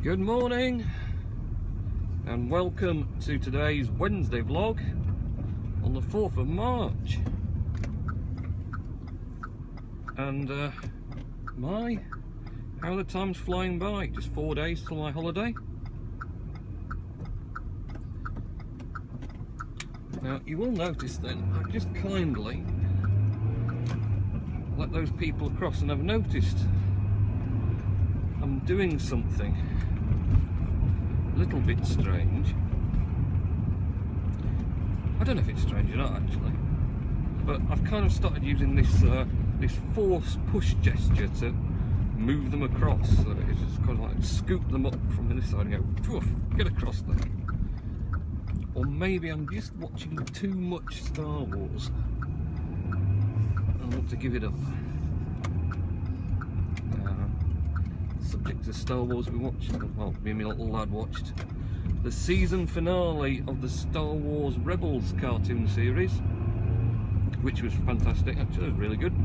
Good morning and welcome to today's Wednesday vlog on the 4th of March. And how the time's flying by. Just 4 days till my holiday. Now you will notice then, I've just kindly let those people across and I've noticed I'm doing something a little bit strange. I don't know if it's strange or not actually, but I've kind of started using this this force push gesture to move them across. So it's just kind of like scoop them up from this side and go, poof, get across there. Or maybe I'm just watching too much Star Wars. I want to give it up. Subject to Star Wars, we watched, well, me and my little lad watched the season finale of the Star Wars Rebels cartoon series, which was fantastic actually. It was really good,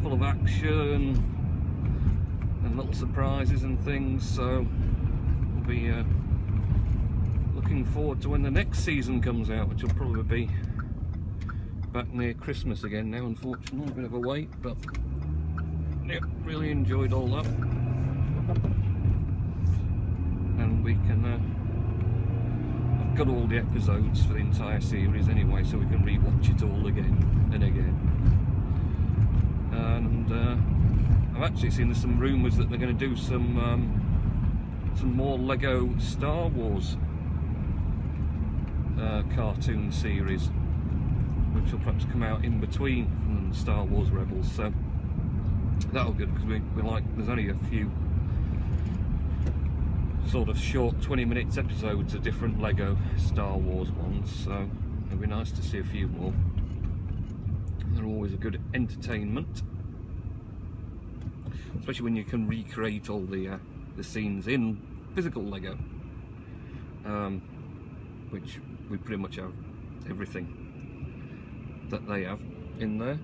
full of action and little surprises and things, so we'll be looking forward to when the next season comes out, which will probably be back near Christmas again now, unfortunately. A bit of a wait, but yep, really enjoyed all that. And we can I've got all the episodes for the entire series anyway, so we can rewatch it all again and again. And I've actually seen there's some rumours that they're going to do some more Lego Star Wars cartoon series, which will perhaps come out in between from Star Wars Rebels, so that'll be good, because we like, there's only a few sort of short 20 minutes episodes of different Lego Star Wars ones, so it'll be nice to see a few more. They're always a good entertainment, especially when you can recreate all the scenes in physical Lego, which we pretty much have everything that they have in there.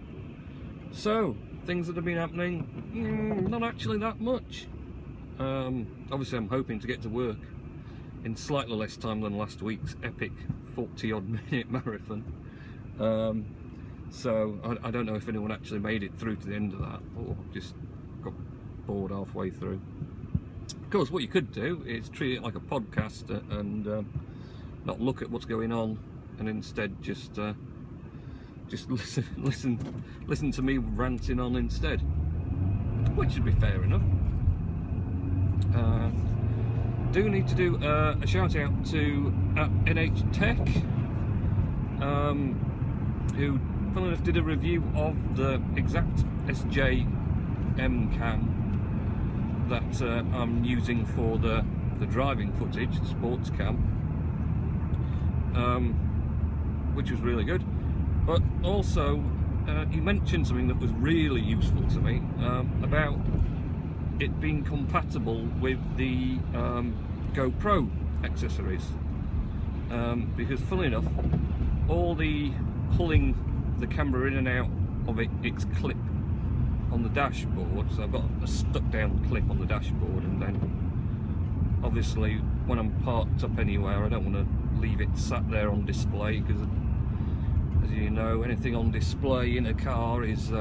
So things that have been happening, not actually that much. Obviously I'm hoping to get to work in slightly less time than last week's epic 40 odd minute marathon. So I don't know if anyone actually made it through to the end of that or just got bored halfway through. Of course, what you could do is treat it like a podcast and not look at what's going on, and instead just listen to me ranting on instead, which should be fair enough. Do need to do a shout out to NH Tech, who funnily enough did a review of the exact SJ-M cam that I'm using for the driving footage, the sports cam, which was really good. But also, he mentioned something that was really useful to me, about it being compatible with the GoPro accessories. Because funnily enough, all the pulling the camera in and out of its clip on the dashboard, so I've got a stuck down clip on the dashboard, and then obviously when I'm parked up anywhere I don't want to leave it sat there on display, because as you know, anything on display in a car is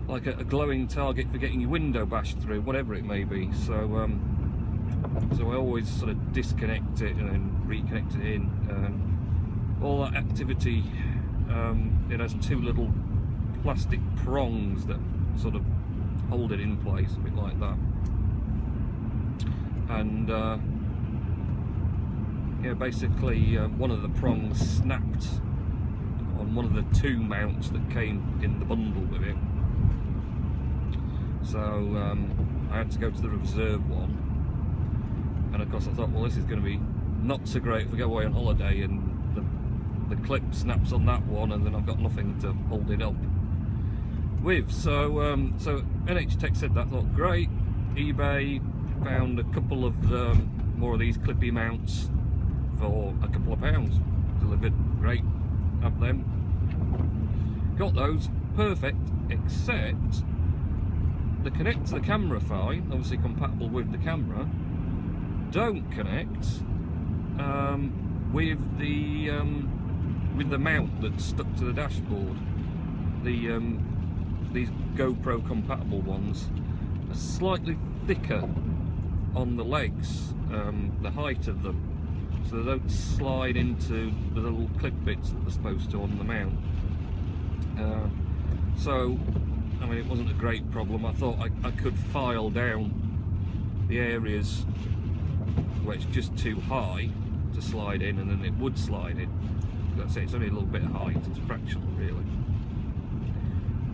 like a glowing target for getting your window bashed through, whatever it may be. So so I always sort of disconnect it and then reconnect it in. All that activity, it has two little plastic prongs that sort of hold it in place, a bit like that. And yeah, basically one of the prongs snapped on one of the two mounts that came in the bundle with it, so I had to go to the reserve one. And of course I thought, well, this is going to be not so great if we go away on holiday and the clip snaps on that one and then I've got nothing to hold it up with. So so NH Tech said that, thought great. eBay found a couple of more of these clippy mounts for a couple of pounds, delivered, great, have them, got those, perfect, except they connect to the camera fine, obviously compatible with the camera. Don't connect with the mount that's stuck to the dashboard. These GoPro compatible ones are slightly thicker on the legs, the height of them, so they don't slide into the little clip bits that they're supposed to on the mount. So, I mean, it wasn't a great problem. I thought I could file down the areas where it's just too high to slide in, and then it would slide in. That's it, it's only a little bit of height, it's fractional really.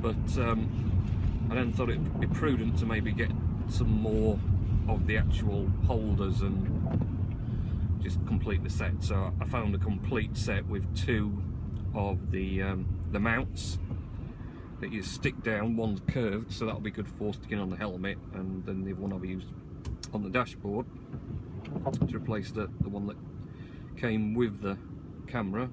But I then thought it'd be prudent to maybe get some more of the actual holders and just complete the set. So I found a complete set with 2 of the mounts that you stick down. One's curved, so that'll be good for sticking on the helmet, and then the one I've used on the dashboard to replace the one that came with the camera.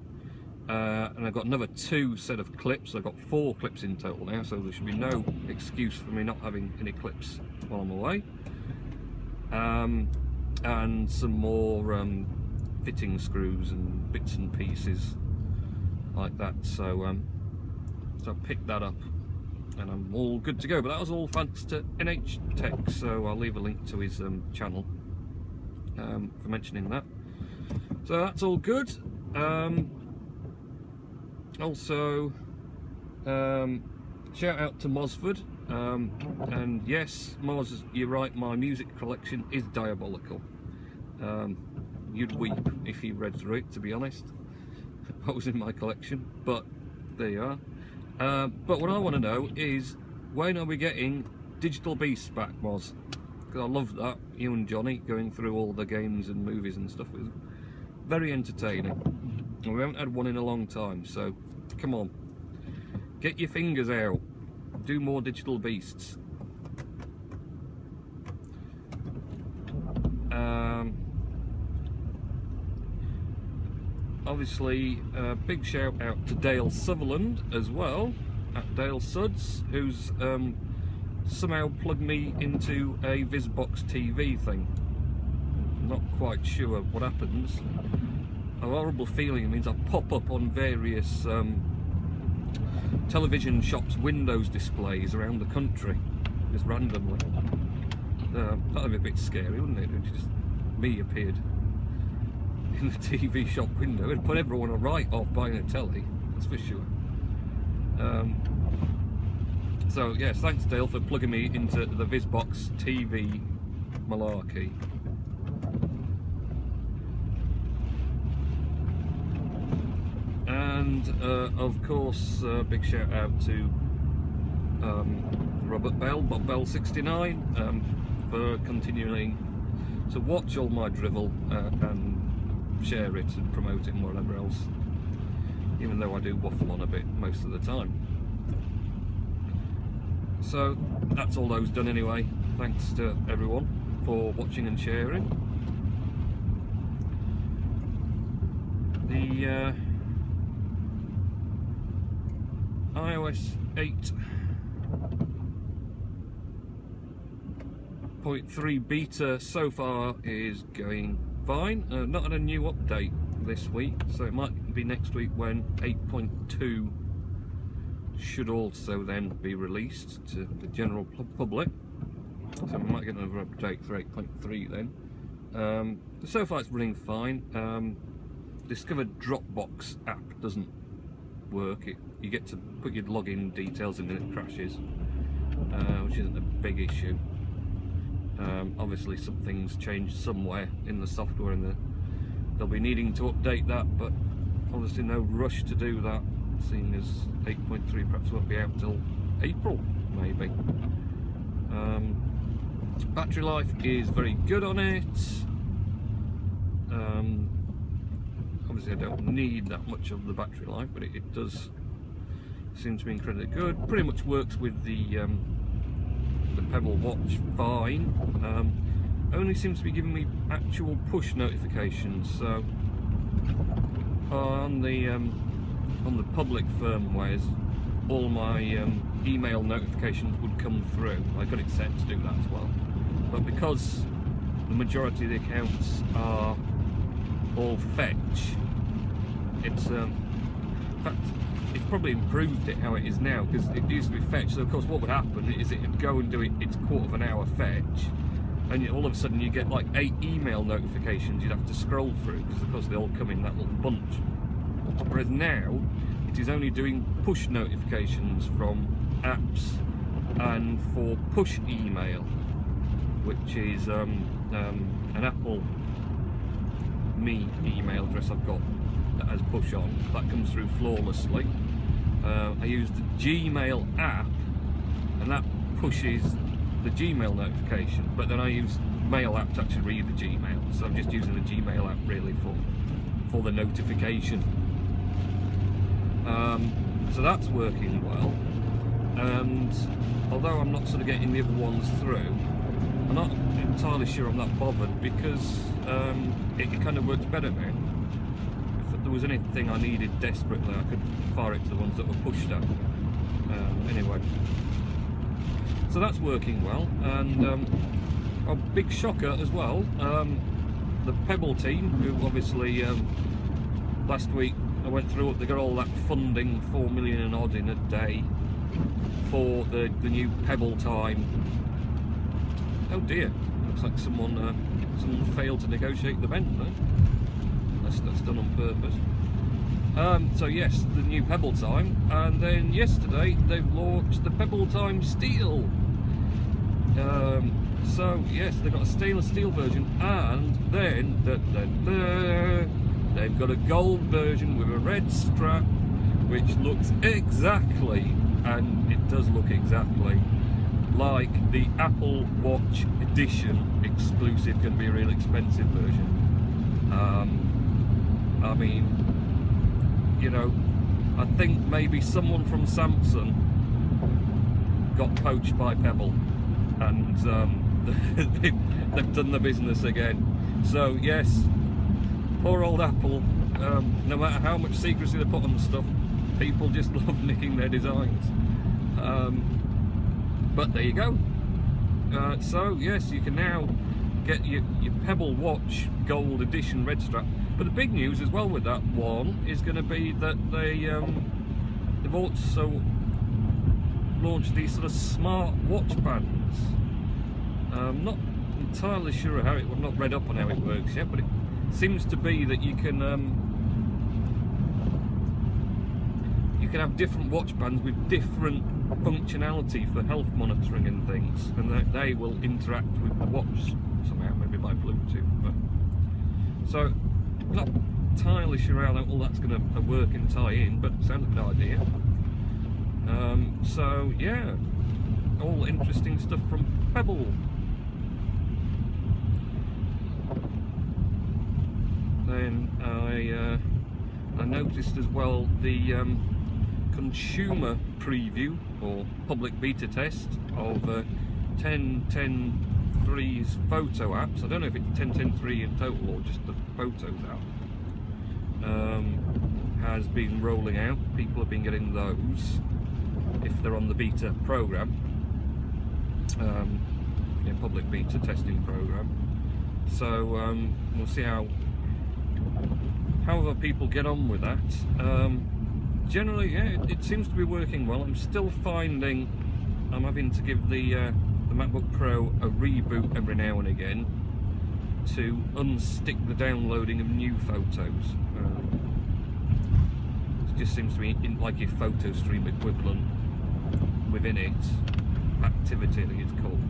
And I've got another 2 set of clips. I've got 4 clips in total now, so there should be no excuse for me not having any clips while I'm away. And some more fitting screws and bits and pieces like that. So so I picked that up and I'm all good to go. But that was all thanks to NH Tech, so I'll leave a link to his channel for mentioning that. So that's all good. Also, shout out to Mosford, and yes, Moz, you're right, my music collection is diabolical. You'd weep if you read through it, to be honest. What was in my collection, but there you are. But what I want to know is, when are we getting Digital Beasts back, Moz? Because I love that, you and Johnny going through all the games and movies and stuff. It was very entertaining, and we haven't had one in a long time, so come on, get your fingers out, do more Digital Beasts. Obviously, big shout out to Dale Sutherland as well, at Dale Suds, who's somehow plugged me into a VisBox TV thing. Not quite sure what happens. A horrible feeling it means I pop up on various television shops' windows displays around the country, just randomly. That'd be a bit scary, wouldn't it? If just me appeared in the TV shop window. It'd put everyone a write-off buying a telly, that's for sure. So yes, thanks Dale for plugging me into the VisBox TV malarkey. And of course, big shout out to Robert Bell, Bob Bell 69, for continuing to watch all my drivel and share it and promote it and whatever else, even though I do waffle on a bit most of the time. So that's all those done anyway. Thanks to everyone for watching and sharing. The iOS 8.3 beta so far is going fine. Not had a new update this week, so it might be next week when 8.2 should also then be released to the general public. So we might get another update for 8.3 then. So far it's running fine. Discovered Dropbox app doesn't work. You get to put your login details in and it crashes, which isn't a big issue. Obviously something's changed somewhere in the software and they'll be needing to update that, but obviously no rush to do that, seeing as 8.3 perhaps won't be out till April maybe. Battery life is very good on it. Obviously I don't need that much of the battery life, but it does seem to be incredibly good. Pretty much works with the Pebble Watch fine. Only seems to be giving me actual push notifications. So on the public firmwares, all my email notifications would come through. I got it set to do that as well. But because the majority of the accounts are all fetch, it's in fact it's probably improved it how it is now, because it used to be fetch. So of course what would happen is it would go and do its quarter of an hour fetch, and all of a sudden you get like 8 email notifications you'd have to scroll through, because of course they all come in that little bunch. Whereas now it is only doing push notifications from apps and for push email, which is an Apple Me email address I've got that has push on. That comes through flawlessly. I use the Gmail app, and that pushes the Gmail notification, but then I use Mail app to actually read the Gmail, so I'm just using the Gmail app really for the notification. So that's working well, and although I'm not sort of getting the other ones through, I'm not entirely sure I'm that bothered, because it kind of works better now. If there was anything I needed desperately, I could fire it to the ones that were pushed out. Anyway, so that's working well, and a big shocker as well, the Pebble team, who obviously last week I went through it, they got all that funding, 4 million and odd in a day for the new Pebble time. Oh dear, looks like someone failed to negotiate the vent there. That's done on purpose. So yes, the new Pebble time, and then yesterday they've launched the Pebble time Steel. So yes, they've got a stainless steel version, and then they've got a gold version with a red strap, which looks exactly, and it does look exactly like the Apple Watch Edition exclusive, going to be a real expensive version. I mean, you know, I think maybe someone from Samsung got poached by Pebble, and they've done the business again. So yes, poor old Apple, no matter how much secrecy they put on the stuff, people just love nicking their designs. But there you go. So yes, you can now get your Pebble Watch Gold Edition red strap. But the big news as well with that one is going to be that they've also launched these sort of smart watch bands. I'm not entirely sure how it. I've not read up on how it works yet, but it seems to be that you can have different watch bands with different functionality for health monitoring and things, and that they will interact with the watch somehow, maybe by Bluetooth. But so not entirely sure how all that's going to work and tie in, but it sounds like an idea. So yeah, all interesting stuff from Pebble. Then I noticed as well the consumer preview or public beta test of 10.10.3's photo apps. I don't know if it's 10.10.3 in total or just the photos app. Has been rolling out. People have been getting those if they're on the beta program, public beta testing program. So we'll see how other people get on with that. Generally, yeah, it seems to be working well. I'm still finding I'm having to give the MacBook Pro a reboot every now and again to unstick the downloading of new photos. It just seems to be like your photo stream equivalent within it. Activity, I think it's called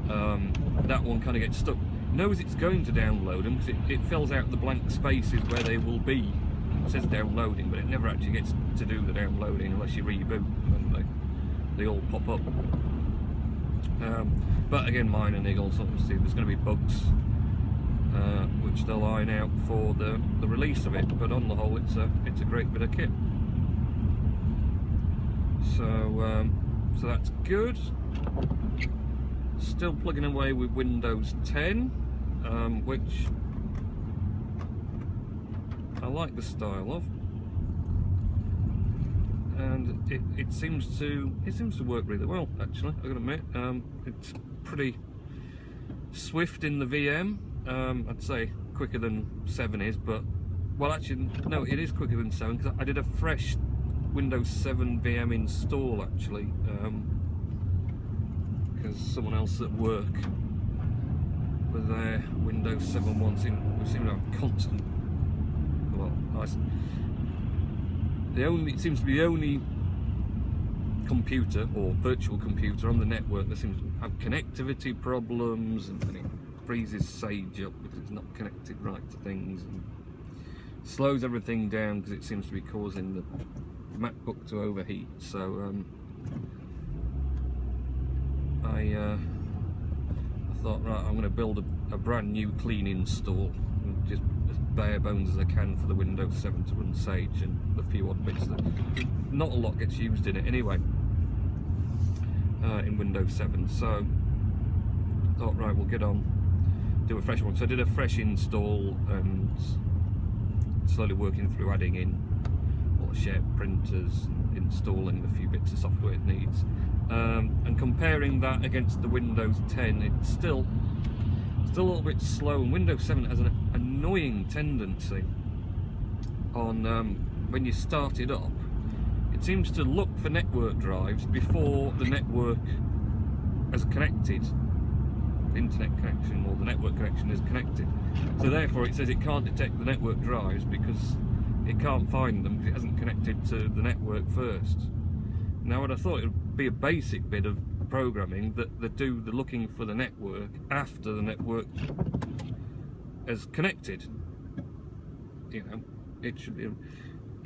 now. That one kind of gets stuck. Knows it's going to download them because it fills out the blank spaces where they will be. It says downloading, but it never actually gets to do the downloading unless you reboot, and they all pop up. But again, minor niggles. Obviously, there's going to be bugs which they'll iron out for the release of it. But on the whole, it's a great bit of kit. So so that's good. Still plugging away with Windows 10, which I like the style of. and it seems to work really well, actually. I've got to admit, it's pretty swift in the VM. I'd say quicker than 7 is, but well, actually no, it is quicker than 7 because I did a fresh Windows 7 VM install actually, because someone else at work with their Windows 7 one seemed to have constant. Well, it seems to be the only computer or virtual computer on the network that seems to have connectivity problems, and it freezes Sage up because it's not connected right to things, and slows everything down because it seems to be causing the MacBook to overheat. So I thought, right, I'm going to build a brand new clean install, just as bare bones as I can for the Windows 7 to run Sage and a few odd bits that not a lot gets used in it anyway, in Windows 7. So I thought, right, we'll get on, do a fresh one. So I did a fresh install and slowly working through adding in all the shared printers, installing the few bits of software it needs, and comparing that against the Windows 10, it's still a little bit slow. And Windows 7 has an annoying tendency on when you start it up, it seems to look for network drives before the network has connected, the internet connection or the network connection is connected. So therefore it says it can't detect the network drives because it can't find them because it hasn't connected to the network first. Now, what I thought it would be a basic bit of programming that do the looking for the network after the network is connected. You know, it should be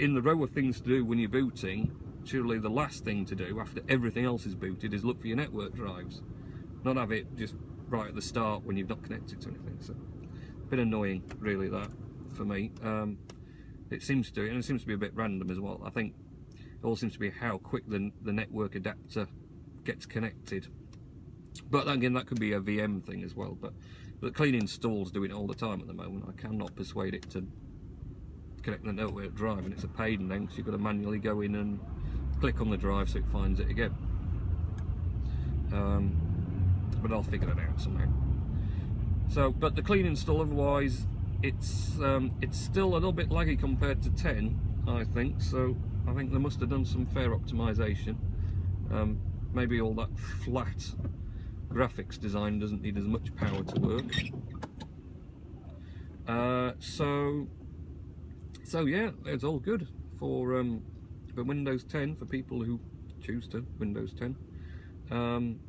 in the row of things to do when you're booting. Surely the last thing to do after everything else is booted is look for your network drives, not have it just right at the start when you've not connected to anything. So a bit annoying really, that for me. It seems to, and it seems to be a bit random as well. I think it all seems to be how quick the network adapter gets connected. But again, that could be a VM thing as well. But clean installs doing it all the time at the moment. I cannot persuade it to connect the network drive, and it's a pain then because you've got to manually go in and click on the drive so it finds it again. But I'll figure that out somehow. So, but the clean install otherwise, it's still a little bit laggy compared to 10, I think. So I think they must have done some fair optimization. Maybe all that flat graphics design doesn't need as much power to work. So yeah, it's all good for Windows 10 for people who choose to Windows 10. And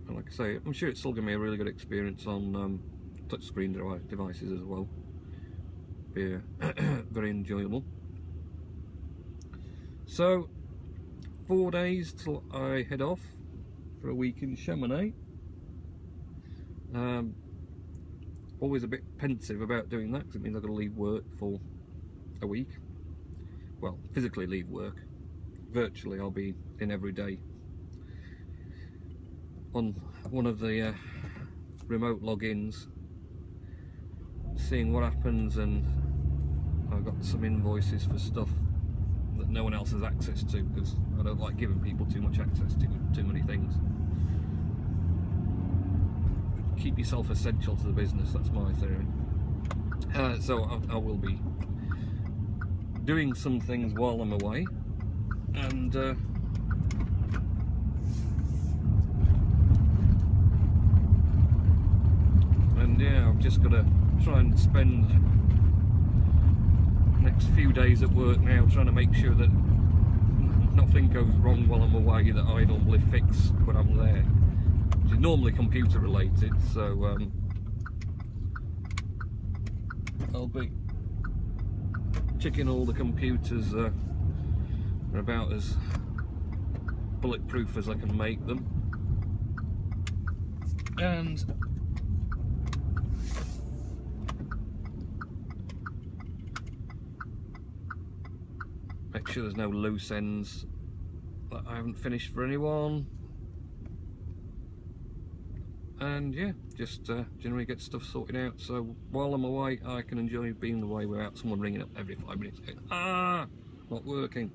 like I say, I'm sure it's still going to be a really good experience on touchscreen devices as well. Be very enjoyable. So 4 days till I head off for a week in Chamonix. Always a bit pensive about doing that because it means I've got to leave work for a week. Well, physically leave work. Virtually I'll be in every day on one of the remote logins, seeing what happens, and I've got some invoices for stuff that no one else has access to because I don't like giving people too much access to too many things. Keep yourself essential to the business, that's my theory. So I will be doing some things while I'm away, and yeah, I've just got to try and spend the next few days at work now trying to make sure that nothing goes wrong while I'm away that I normally fix when I'm there, which is normally computer related. So I'll be checking all the computers are about as bulletproof as I can make them, and make sure there's no loose ends that I haven't finished for anyone, and yeah, just generally get stuff sorted out so while I'm away I can enjoy being away without someone ringing up every 5 minutes going, ah, not working.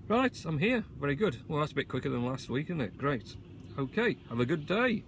Right, I'm here. Very good. Well, that's a bit quicker than last week, isn't it? Great. Okay, have a good day.